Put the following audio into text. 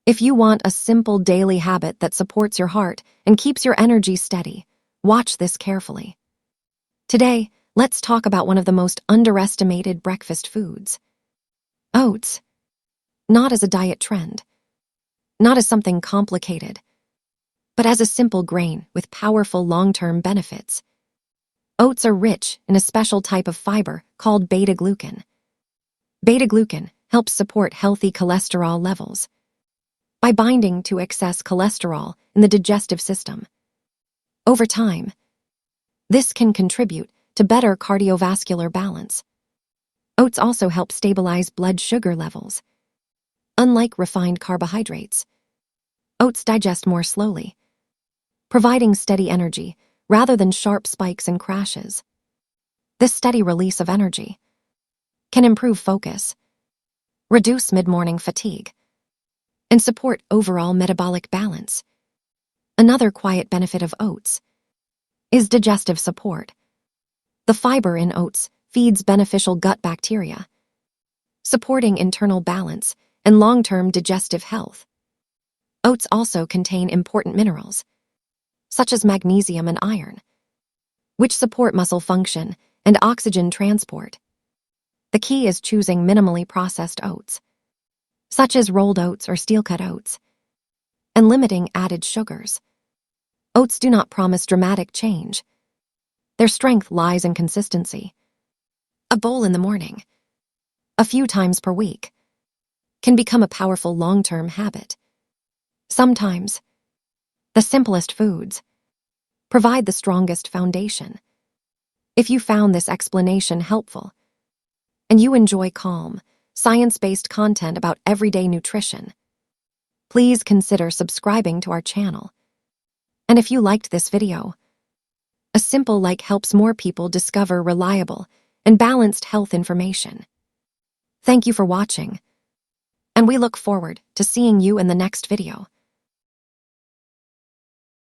If you want a simple daily habit that supports your heart and keeps your energy steady, watch this carefully. Today, let's talk about one of the most underestimated breakfast foods: oats. Not as a diet trend, not as something complicated, but as a simple grain with powerful long-term benefits. Oats are rich in a special type of fiber called beta-glucan. Beta-glucan helps support healthy cholesterol levels by binding to excess cholesterol in the digestive system. Over time, this can contribute to better cardiovascular balance. Oats also help stabilize blood sugar levels. Unlike refined carbohydrates, oats digest more slowly, providing steady energy rather than sharp spikes and crashes. This steady release of energy can improve focus, reduce mid-morning fatigue, and support overall metabolic balance. Another quiet benefit of oats is digestive support. The fiber in oats feeds beneficial gut bacteria, supporting internal balance and long-term digestive health. Oats also contain important minerals, such as magnesium and iron, which support muscle function and oxygen transport. The key is choosing minimally processed oats, such as rolled oats or steel-cut oats, and limiting added sugars. Oats do not promise dramatic change. Their strength lies in consistency. A bowl in the morning, a few times per week, can become a powerful long-term habit. Sometimes, the simplest foods provide the strongest foundation. If you found this explanation helpful, and you enjoy calm, science-based content about everyday nutrition, please consider subscribing to our channel. And if you liked this video, a simple like helps more people discover reliable and balanced health information. Thank you for watching, and we look forward to seeing you in the next video.